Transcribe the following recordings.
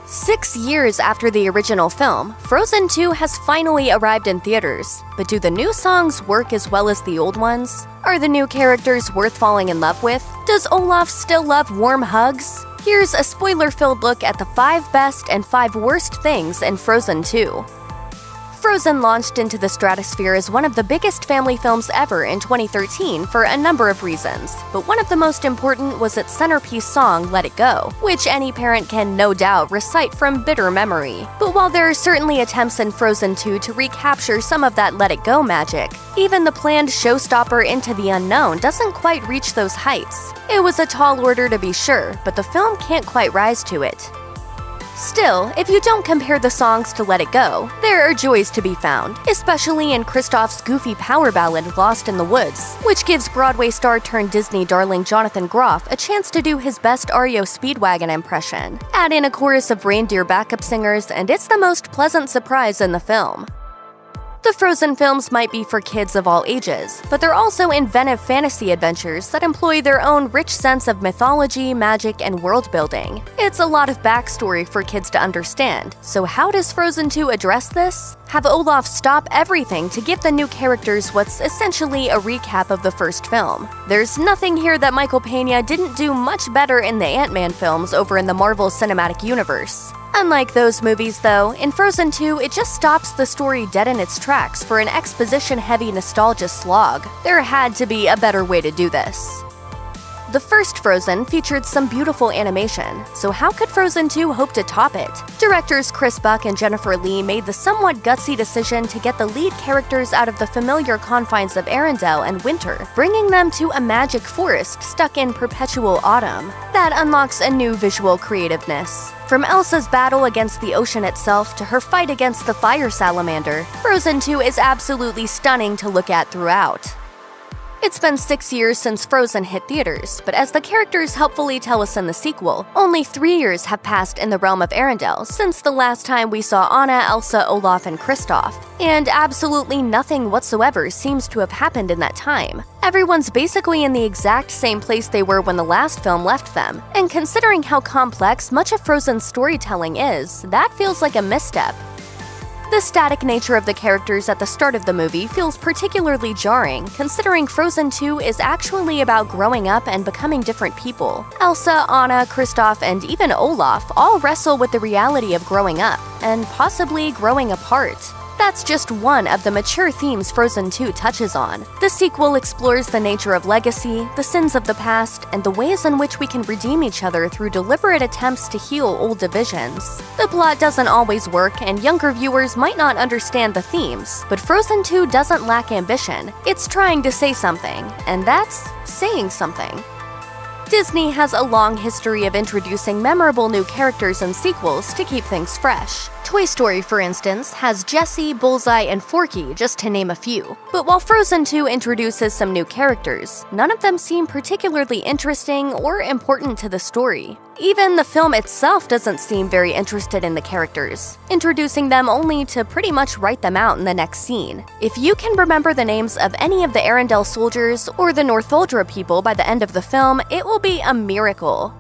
6 years after the original film, Frozen 2 has finally arrived in theaters. But do the new songs work as well as the old ones? Are the new characters worth falling in love with? Does Olaf still love warm hugs? Here's a spoiler-filled look at the 5 best and 5 worst things in Frozen 2. Frozen launched into the stratosphere as one of the biggest family films ever in 2013 for a number of reasons, but one of the most important was its centerpiece song, Let It Go, which any parent can no doubt recite from bitter memory. But while there are certainly attempts in Frozen 2 to recapture some of that Let It Go magic, even the planned showstopper Into the Unknown doesn't quite reach those heights. It was a tall order to be sure, but the film can't quite rise to it. Still, if you don't compare the songs to Let It Go, there are joys to be found, especially in Kristoff's goofy power ballad Lost in the Woods, which gives Broadway star turned Disney darling Jonathan Groff a chance to do his best REO Speedwagon impression. Add in a chorus of reindeer backup singers, and it's the most pleasant surprise in the film. The Frozen films might be for kids of all ages, but they're also inventive fantasy adventures that employ their own rich sense of mythology, magic, and world building. It's a lot of backstory for kids to understand, so how does Frozen 2 address this? Have Olaf stop everything to give the new characters what's essentially a recap of the first film. There's nothing here that Michael Pena didn't do much better in the Ant-Man films over in the Marvel Cinematic Universe. Unlike those movies, though, in Frozen 2, it just stops the story dead in its tracks for an exposition-heavy nostalgia slog. There had to be a better way to do this. The first Frozen featured some beautiful animation, so how could Frozen 2 hope to top it? Directors Chris Buck and Jennifer Lee made the somewhat gutsy decision to get the lead characters out of the familiar confines of Arendelle and winter, bringing them to a magic forest stuck in perpetual autumn. That unlocks a new visual creativeness. From Elsa's battle against the ocean itself to her fight against the fire salamander, Frozen 2 is absolutely stunning to look at throughout. It's been 6 years since Frozen hit theaters, but as the characters helpfully tell us in the sequel, only 3 years have passed in the realm of Arendelle since the last time we saw Anna, Elsa, Olaf, and Kristoff, and absolutely nothing whatsoever seems to have happened in that time. Everyone's basically in the exact same place they were when the last film left them, and considering how complex much of Frozen's storytelling is, that feels like a misstep. The static nature of the characters at the start of the movie feels particularly jarring, considering Frozen 2 is actually about growing up and becoming different people. Elsa, Anna, Kristoff, and even Olaf all wrestle with the reality of growing up, and possibly growing apart. That's just one of the mature themes Frozen 2 touches on. The sequel explores the nature of legacy, the sins of the past, and the ways in which we can redeem each other through deliberate attempts to heal old divisions. The plot doesn't always work, and younger viewers might not understand the themes, but Frozen 2 doesn't lack ambition. It's trying to say something, and that's saying something. Disney has a long history of introducing memorable new characters in sequels to keep things fresh. Toy Story, for instance, has Jessie, Bullseye, and Forky, just to name a few. But while Frozen 2 introduces some new characters, none of them seem particularly interesting or important to the story. Even the film itself doesn't seem very interested in the characters, introducing them only to pretty much write them out in the next scene. If you can remember the names of any of the Arendelle soldiers or the Northuldra people by the end of the film, it will be a miracle.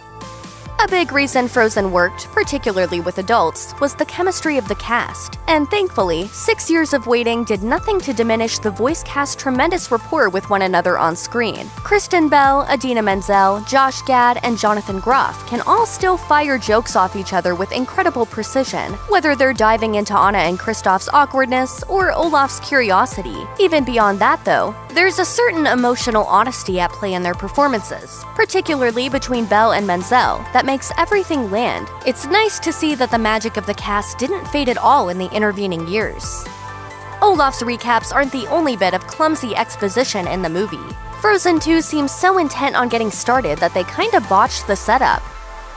A big reason Frozen worked, particularly with adults, was the chemistry of the cast. And thankfully, 6 years of waiting did nothing to diminish the voice cast's tremendous rapport with one another on screen. Kristen Bell, Idina Menzel, Josh Gad, and Jonathan Groff can all still fire jokes off each other with incredible precision, whether they're diving into Anna and Kristoff's awkwardness or Olaf's curiosity. Even beyond that, though, there's a certain emotional honesty at play in their performances, particularly between Bell and Menzel, that makes everything land. It's nice to see that the magic of the cast didn't fade at all in the intervening years. Olaf's recaps aren't the only bit of clumsy exposition in the movie. Frozen 2 seems so intent on getting started that they kinda botched the setup.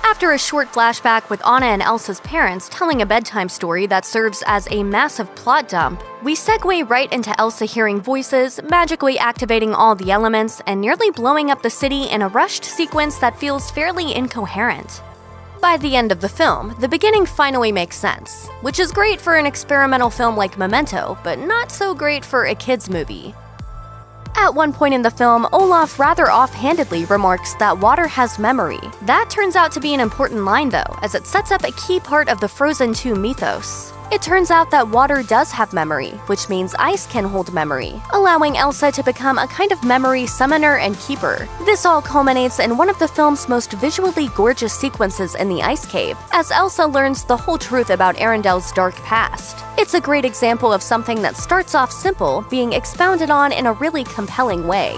After a short flashback with Anna and Elsa's parents telling a bedtime story that serves as a massive plot dump, we segue right into Elsa hearing voices, magically activating all the elements, and nearly blowing up the city in a rushed sequence that feels fairly incoherent. By the end of the film, the beginning finally makes sense, which is great for an experimental film like Memento, but not so great for a kids' movie. At one point in the film, Olaf rather offhandedly remarks that water has memory. That turns out to be an important line though, as it sets up a key part of the Frozen 2 mythos. It turns out that water does have memory, which means ice can hold memory, allowing Elsa to become a kind of memory summoner and keeper. This all culminates in one of the film's most visually gorgeous sequences in the ice cave, as Elsa learns the whole truth about Arendelle's dark past. It's a great example of something that starts off simple being expounded on in a really compelling way.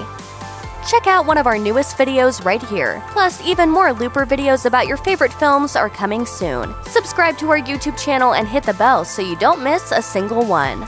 Check out one of our newest videos right here. Plus, even more Looper videos about your favorite films are coming soon. Subscribe to our YouTube channel and hit the bell so you don't miss a single one.